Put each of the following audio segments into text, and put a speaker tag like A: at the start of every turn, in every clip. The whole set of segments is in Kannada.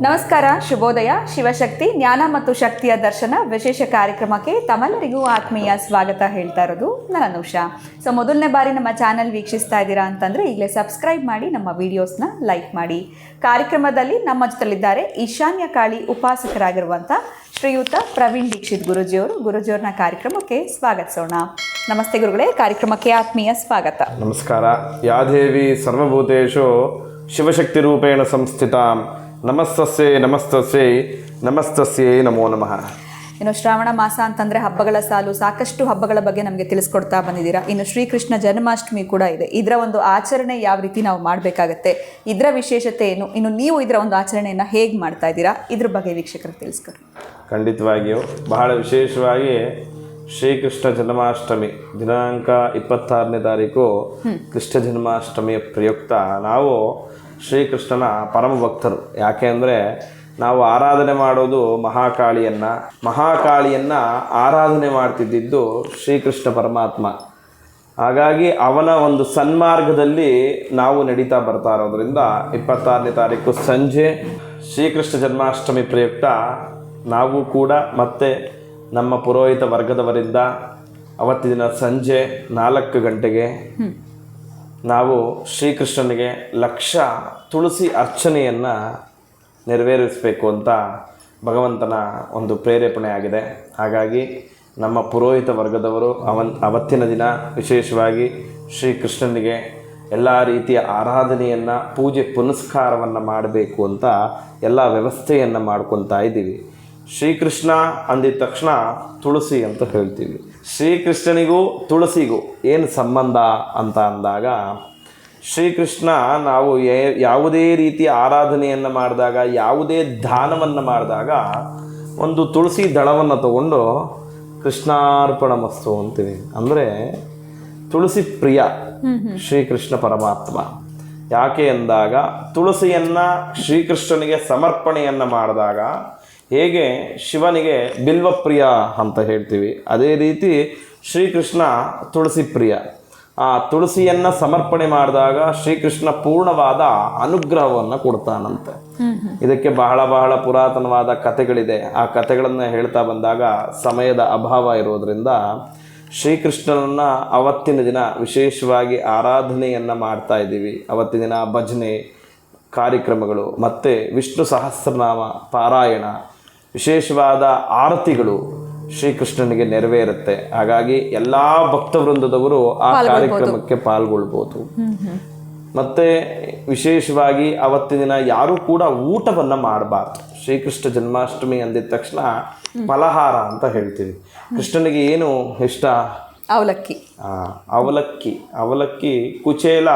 A: ನಮಸ್ಕಾರ, ಶುಭೋದಯ. ಶಿವಶಕ್ತಿ ಜ್ಞಾನ ಮತ್ತು ಶಕ್ತಿಯ ದರ್ಶನ ವಿಶೇಷ ಕಾರ್ಯಕ್ರಮಕ್ಕೆ ತಮ್ಮೆಲ್ಲರಿಗೂ ಆತ್ಮೀಯ ಸ್ವಾಗತ ಹೇಳ್ತಾ ಇರೋದು ನಾನು ಅನುಷಾ. ಸೊ ಮೊದಲನೇ ಬಾರಿ ನಮ್ಮ ಚಾನಲ್ ವೀಕ್ಷಿಸ್ತಾ ಇದ್ದೀರಾ ಅಂತಂದರೆ ಈಗಲೇ ಸಬ್ಸ್ಕ್ರೈಬ್ ಮಾಡಿ, ನಮ್ಮ ವಿಡಿಯೋಸ್ನ ಲೈಕ್ ಮಾಡಿ. ಕಾರ್ಯಕ್ರಮದಲ್ಲಿ ನಮ್ಮ ಜೊತೆಲಿದ್ದಾರೆ ಈಶಾನ್ಯ ಕಾಳಿ ಉಪಾಸಕರಾಗಿರುವಂಥ ಶ್ರೀಯುತ ಪ್ರವೀಣ್ ದೀಕ್ಷಿತ್ ಗುರುಜಿಯವ್ರನ್ನ ಕಾರ್ಯಕ್ರಮಕ್ಕೆ ಸ್ವಾಗತಿಸೋಣ. ನಮಸ್ತೆ ಗುರುಗಳೇ, ಕಾರ್ಯಕ್ರಮಕ್ಕೆ ಆತ್ಮೀಯ ಸ್ವಾಗತ.
B: ನಮಸ್ಕಾರ. ಯಾದೇವಿ ಸರ್ವಭೂತೇಷು ಶಿವಶಕ್ತಿ ರೂಪೇಣ ಸಂಸ್ಥಿತ. ನಮಸ್ತಸ್ಯೈ ನಮಸ್ತಸ್ಯೈ ನಮಸ್ತಸ್ಯೈ ನಮೋ ನಮಃ.
A: ಇನ್ನು ಶ್ರಾವಣ ಮಾಸ ಅಂತಂದರೆ ಹಬ್ಬಗಳ ಸಾಲು, ಸಾಕಷ್ಟು ಹಬ್ಬಗಳ ಬಗ್ಗೆ ನಮಗೆ ತಿಳಿಸ್ಕೊಡ್ತಾ ಬಂದಿದ್ದೀರಾ. ಇನ್ನು ಶ್ರೀಕೃಷ್ಣ ಜನ್ಮಾಷ್ಟಮಿ ಕೂಡ ಇದೆ. ಇದರ ಒಂದು ಆಚರಣೆ ಯಾವ ರೀತಿ ನಾವು ಮಾಡಬೇಕಾಗತ್ತೆ, ಇದರ ವಿಶೇಷತೆ ಏನು, ಇನ್ನು ನೀವು ಇದರ ಒಂದು ಆಚರಣೆಯನ್ನು ಹೇಗೆ ಮಾಡ್ತಾ ಇದ್ದೀರಾ, ಇದ್ರ ಬಗ್ಗೆ ವೀಕ್ಷಕರಿಗೆ ತಿಳಿಸ್ಕೊಡಿ.
B: ಖಂಡಿತವಾಗಿಯೂ ಬಹಳ ವಿಶೇಷವಾಗಿ ಶ್ರೀಕೃಷ್ಣ ಜನ್ಮಾಷ್ಟಮಿ ದಿನಾಂಕ 26ನೇ ತಾರೀಕು ಕೃಷ್ಣ ಜನ್ಮಾಷ್ಟಮಿಯ ಪ್ರಯುಕ್ತ ನಾವು ಶ್ರೀಕೃಷ್ಣನ ಪರಮ ಭಕ್ತರು. ಯಾಕೆ ಅಂದರೆ ನಾವು ಆರಾಧನೆ ಮಾಡೋದು ಮಹಾಕಾಳಿಯನ್ನು ಆರಾಧನೆ ಮಾಡ್ತಿದ್ದಿದ್ದು ಶ್ರೀಕೃಷ್ಣ ಪರಮಾತ್ಮ. ಹಾಗಾಗಿ ಅವನ ಒಂದು ಸನ್ಮಾರ್ಗದಲ್ಲಿ ನಾವು ನಡೀತಾ ಬರ್ತಾ ಇರೋದ್ರಿಂದ 26ನೇ ತಾರೀಕು ಸಂಜೆ ಶ್ರೀಕೃಷ್ಣ ಜನ್ಮಾಷ್ಟಮಿ ಪ್ರಯುಕ್ತ ನಾವು ಕೂಡ ಮತ್ತೆ ನಮ್ಮ ಪುರೋಹಿತ ವರ್ಗದವರಿಂದ ಅವತ್ತಿನ ಸಂಜೆ 4 ಗಂಟೆಗೆ ನಾವು ಶ್ರೀಕೃಷ್ಣನಿಗೆ 1,00,000 ತುಳಸಿ ಅರ್ಚನೆಯನ್ನು ನೆರವೇರಿಸಬೇಕು ಅಂತ ಭಗವಂತನ ಒಂದು ಪ್ರೇರೇಪಣೆ ಆಗಿದೆ. ಹಾಗಾಗಿ ನಮ್ಮ ಪುರೋಹಿತ ವರ್ಗದವರು ಅವತ್ತಿನ ದಿನ ವಿಶೇಷವಾಗಿ ಶ್ರೀಕೃಷ್ಣನಿಗೆ ಎಲ್ಲ ರೀತಿಯ ಆರಾಧನೆಯನ್ನು, ಪೂಜೆ ಪುನಸ್ಕಾರವನ್ನು ಮಾಡಬೇಕು ಅಂತ ಎಲ್ಲ ವ್ಯವಸ್ಥೆಯನ್ನು ಮಾಡ್ಕೊತಾ ಇದ್ದೀವಿ. ಶ್ರೀಕೃಷ್ಣ ಅಂದಿದ ತಕ್ಷಣ ತುಳಸಿ ಅಂತ ಹೇಳ್ತೀವಿ. ಶ್ರೀಕೃಷ್ಣನಿಗೂ ತುಳಸಿಗೂ ಏನು ಸಂಬಂಧ ಅಂತ ಅಂದಾಗ, ಶ್ರೀಕೃಷ್ಣ ನಾವು ಯಾವುದೇ ರೀತಿಯ ಆರಾಧನೆಯನ್ನು ಮಾಡಿದಾಗ, ಯಾವುದೇ ದಾನವನ್ನು ಮಾಡಿದಾಗ ಒಂದು ತುಳಸಿ ದಳವನ್ನು ತಗೊಂಡು ಕೃಷ್ಣಾರ್ಪಣ ಮಸ್ತು ಅಂತೀವಿ. ಅಂದರೆ ತುಳಸಿ ಪ್ರಿಯ ಶ್ರೀಕೃಷ್ಣ ಪರಮಾತ್ಮ. ಯಾಕೆ ಅಂದಾಗ, ತುಳಸಿಯನ್ನು ಶ್ರೀಕೃಷ್ಣನಿಗೆ ಸಮರ್ಪಣೆಯನ್ನು ಮಾಡಿದಾಗ ಹೇಗೆ ಶಿವನಿಗೆ ಬಿಲ್ವಪ್ರಿಯ ಅಂತ ಹೇಳ್ತೀವಿ, ಅದೇ ರೀತಿ ಶ್ರೀಕೃಷ್ಣ ತುಳಸಿ ಪ್ರಿಯ. ಆ ತುಳಸಿಯನ್ನು ಸಮರ್ಪಣೆ ಮಾಡಿದಾಗ ಶ್ರೀಕೃಷ್ಣ ಪೂರ್ಣವಾದ ಅನುಗ್ರಹವನ್ನು ಕೊಡ್ತಾನಂತೆ. ಇದಕ್ಕೆ ಬಹಳ ಪುರಾತನವಾದ ಕಥೆಗಳಿದೆ. ಆ ಕಥೆಗಳನ್ನು ಹೇಳ್ತಾ ಬಂದಾಗ ಸಮಯದ ಅಭಾವ ಇರೋದರಿಂದ ಶ್ರೀಕೃಷ್ಣನನ್ನು ಅವತ್ತಿನ ದಿನ ವಿಶೇಷವಾಗಿ ಆರಾಧನೆಯನ್ನು ಮಾಡ್ತಾ ಇದ್ದೀವಿ. ಅವತ್ತಿನ ದಿನ ಭಜನೆ ಕಾರ್ಯಕ್ರಮಗಳು ಮತ್ತು ವಿಷ್ಣು ಸಹಸ್ರನಾಮ ಪಾರಾಯಣ, ವಿಶೇಷವಾದ ಆರತಿಗಳು ಶ್ರೀಕೃಷ್ಣನಿಗೆ ನೆರವೇರುತ್ತೆ. ಹಾಗಾಗಿ ಎಲ್ಲ ಭಕ್ತವೃಂದದವರು ಆ ಕಾರ್ಯಕ್ರಮಕ್ಕೆ ಪಾಲ್ಗೊಳ್ಬೋದು. ಮತ್ತು ವಿಶೇಷವಾಗಿ ಅವತ್ತಿನ ದಿನ ಯಾರೂ ಕೂಡ ಊಟವನ್ನು ಮಾಡಬಾರ್ದು. ಶ್ರೀಕೃಷ್ಣ ಜನ್ಮಾಷ್ಟಮಿ ಅಂದಿದ ತಕ್ಷಣ ಫಲಹಾರ ಅಂತ ಹೇಳ್ತೀವಿ. ಕೃಷ್ಣನಿಗೆ ಏನು ಇಷ್ಟ? ಅವಲಕ್ಕಿ ಕುಚೇಲ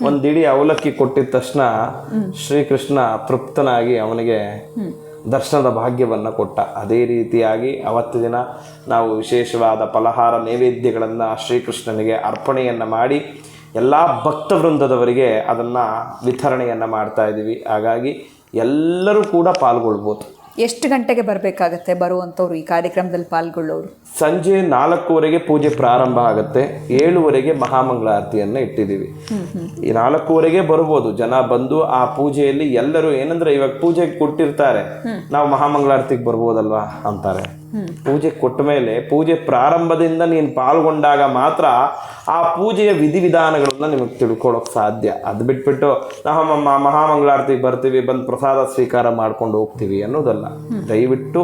B: ಒಂದಿಡಿ ಅವಲಕ್ಕಿ ಕೊಟ್ಟಿದ ತಕ್ಷಣ ಶ್ರೀಕೃಷ್ಣ ತೃಪ್ತನಾಗಿ ಅವನಿಗೆ ದರ್ಶನದ ಭಾಗ್ಯವನ್ನು ಕೊಟ್ಟ. ಅದೇ ರೀತಿಯಾಗಿ ಅವತ್ತು ದಿನ ನಾವು ವಿಶೇಷವಾದ ಫಲಹಾರ ನೈವೇದ್ಯಗಳನ್ನು ಶ್ರೀಕೃಷ್ಣನಿಗೆ ಅರ್ಪಣೆಯನ್ನು ಮಾಡಿ ಎಲ್ಲ ಭಕ್ತವೃಂದದವರಿಗೆ ಅದನ್ನು ವಿತರಣೆಯನ್ನು ಮಾಡ್ತಾ ಇದ್ದೀವಿ. ಹಾಗಾಗಿ ಎಲ್ಲರೂ ಕೂಡ ಪಾಲ್ಗೊಳ್ಬೋದು.
A: ಎಷ್ಟು ಗಂಟೆಗೆ ಬರಬೇಕಾಗತ್ತೆ ಬರುವಂಥವ್ರು ಈ ಕಾರ್ಯಕ್ರಮದಲ್ಲಿ ಪಾಲ್ಗೊಳ್ಳೋರು?
B: ಸಂಜೆ 4:00ವರೆಗೆ ಪೂಜೆ ಪ್ರಾರಂಭ ಆಗುತ್ತೆ. 7:00ವರೆಗೆ ಮಹಾಮಂಗಳಾರತಿಯನ್ನು ಇಟ್ಟಿದ್ದೀವಿ. ಈ 4:00ವರೆಗೆ ಬರ್ಬೋದು ಜನ ಬಂದು ಆ ಪೂಜೆಯಲ್ಲಿ ಎಲ್ಲರೂ ಏನಂದ್ರೆ, ಇವಾಗ ಪೂಜೆಗೆ ಕೊಟ್ಟಿರ್ತಾರೆ, ನಾವು ಮಹಾಮಂಗಳಾರತಿಗೆ ಬರ್ಬೋದಲ್ವಾ ಅಂತಾರೆ. ಪೂಜೆ ಕೊಟ್ಟ ಮೇಲೆ ಪೂಜೆ ಪ್ರಾರಂಭದಿಂದ ನೀನು ಪಾಲ್ಗೊಂಡಾಗ ಮಾತ್ರ ಆ ಪೂಜೆಯ ವಿಧಿವಿಧಾನಗಳನ್ನ ನಿಮಗೆ ತಿಳ್ಕೊಳ್ಳೋಕೆ ಸಾಧ್ಯ. ಅದು ಬಿಟ್ಬಿಟ್ಟು ನಾವು ಮಹಾಮಂಗಳಾರತಿಗೆ ಬರ್ತೀವಿ, ಬಂದು ಪ್ರಸಾದ ಸ್ವೀಕಾರ ಮಾಡ್ಕೊಂಡು ಹೋಗ್ತೀವಿ ಅನ್ನೋದಲ್ಲ. ದಯವಿಟ್ಟು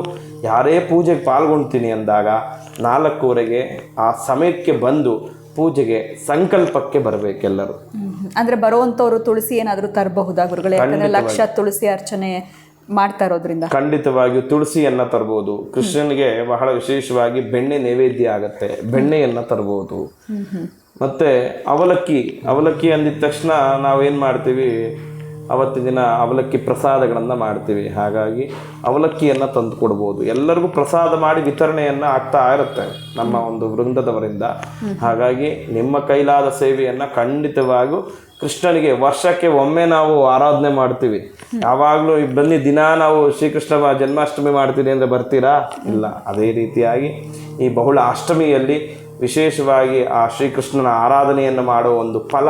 B: ಯಾರೇ ಪೂಜೆಗೆ ಪಾಲ್ಗೊಳ್ತೀನಿ ಅಂದಾಗ 4:00ವರೆಗೆ ಆ ಸಮಯಕ್ಕೆ ಬಂದು ಪೂಜೆಗೆ ಸಂಕಲ್ಪಕ್ಕೆ ಬರಬೇಕೆಲ್ಲರೂ.
A: ಅಂದ್ರೆ ಬರುವಂತವ್ರು ತುಳಸಿ ಏನಾದರೂ ತರಬಹುದಾ ಗುರುಗಳೇ? 1,00,000 ತುಳಸಿ ಅರ್ಚನೆ ಮಾಡ್ತಾ ಇರೋದ್ರಿಂದ ಖಂಡಿತವಾಗಿಯೂ
B: ತುಳಸಿಯನ್ನು ತರ್ಬೋದು. ಕೃಷ್ಣನಿಗೆ ಬಹಳ ವಿಶೇಷವಾಗಿ ಬೆಣ್ಣೆ ನೈವೇದ್ಯ ಆಗುತ್ತೆ, ಬೆಣ್ಣೆಯನ್ನು ತರ್ಬೋದು. ಮತ್ತೆ ಅವಲಕ್ಕಿ ಅಂದಿದ ತಕ್ಷಣ ನಾವೇನು ಮಾಡ್ತೀವಿ, ಅವತ್ತಿನ ದಿನ ಅವಲಕ್ಕಿ ಪ್ರಸಾದಗಳನ್ನು ಮಾಡ್ತೀವಿ. ಹಾಗಾಗಿ ಅವಲಕ್ಕಿಯನ್ನು ತಂದು ಕೊಡ್ಬೋದು. ಎಲ್ಲರಿಗೂ ಪ್ರಸಾದ ಮಾಡಿ ವಿತರಣೆಯನ್ನು ಆಗ್ತಾ ಇರುತ್ತೆ ನಮ್ಮ ಒಂದು ವೃಂದದವರಿಂದ. ಹಾಗಾಗಿ ನಿಮ್ಮ ಕೈಲಾದ ಸೇವೆಯನ್ನು ಖಂಡಿತವಾಗಿಯೂ ಕೃಷ್ಣನಿಗೆ ವರ್ಷಕ್ಕೆ ಒಮ್ಮೆ ನಾವು ಆರಾಧನೆ ಮಾಡ್ತೀವಿ. ಯಾವಾಗಲೂ ಬನ್ನಿ ದಿನ ನಾವು ಶ್ರೀಕೃಷ್ಣ ಜನ್ಮಾಷ್ಟಮಿ ಮಾಡ್ತೀವಿ ಅಂದರೆ ಬರ್ತೀರಾ? ಇಲ್ಲ. ಅದೇ ರೀತಿಯಾಗಿ ಈ ಬಹುಳ ಅಷ್ಟಮಿಯಲ್ಲಿ ವಿಶೇಷವಾಗಿ ಆ ಶ್ರೀಕೃಷ್ಣನ ಆರಾಧನೆಯನ್ನು ಮಾಡೋ ಒಂದು ಫಲ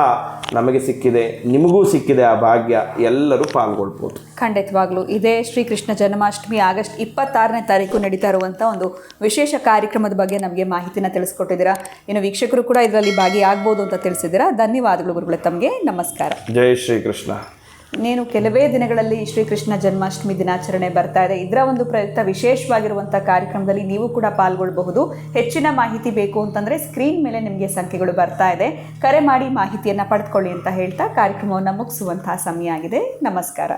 B: ನಮಗೆ ಸಿಕ್ಕಿದೆ, ನಿಮಗೂ ಸಿಕ್ಕಿದೆ ಆ ಭಾಗ್ಯ. ಎಲ್ಲರೂ ಪಾಲ್ಗೊಳ್ಬೋದು.
A: ಖಂಡಿತವಾಗ್ಲೂ ಇದೇ ಶ್ರೀಕೃಷ್ಣ ಜನ್ಮಾಷ್ಟಮಿ ಆಗಸ್ಟ್ 26ನೇ ತಾರೀಕು ನಡೀತಾ ಇರುವಂಥ ಒಂದು ವಿಶೇಷ ಕಾರ್ಯಕ್ರಮದ ಬಗ್ಗೆ ನಮಗೆ ಮಾಹಿತಿನ ತಿಳಿಸ್ಕೊಟ್ಟಿದ್ದೀರಾ. ಇನ್ನು ವೀಕ್ಷಕರು ಕೂಡ ಇದರಲ್ಲಿ ಭಾಗಿಯಾಗ್ಬೋದು ಅಂತ ತಿಳಿಸಿದ್ದೀರಾ. ಧನ್ಯವಾದಗಳು ಗುರುಗಳೇ, ತಮಗೆ ನಮಸ್ಕಾರ.
B: ಜೈ ಶ್ರೀಕೃಷ್ಣ.
A: ಇನ್ನೇನು ಕೆಲವೇ ದಿನಗಳಲ್ಲಿ ಶ್ರೀಕೃಷ್ಣ ಜನ್ಮಾಷ್ಟಮಿ ದಿನಾಚರಣೆ ಬರ್ತಾ ಇದೆ. ಇದರ ಒಂದು ಪ್ರಯುಕ್ತ ವಿಶೇಷವಾಗಿರುವಂಥ ಕಾರ್ಯಕ್ರಮದಲ್ಲಿ ನೀವು ಕೂಡ ಪಾಲ್ಗೊಳ್ಳಬಹುದು. ಹೆಚ್ಚಿನ ಮಾಹಿತಿ ಬೇಕು ಅಂತಂದರೆ ಸ್ಕ್ರೀನ್ ಮೇಲೆ ನಿಮಗೆ ಸಂಖ್ಯೆಗಳು ಬರ್ತಾ ಇದೆ, ಕರೆ ಮಾಡಿ ಮಾಹಿತಿಯನ್ನು ಪಡೆದುಕೊಳ್ಳಿ ಅಂತ ಹೇಳ್ತಾ ಕಾರ್ಯಕ್ರಮವನ್ನು ಮುಗಿಸುವಂತಹ ಸಮಯ ಆಗಿದೆ. ನಮಸ್ಕಾರ.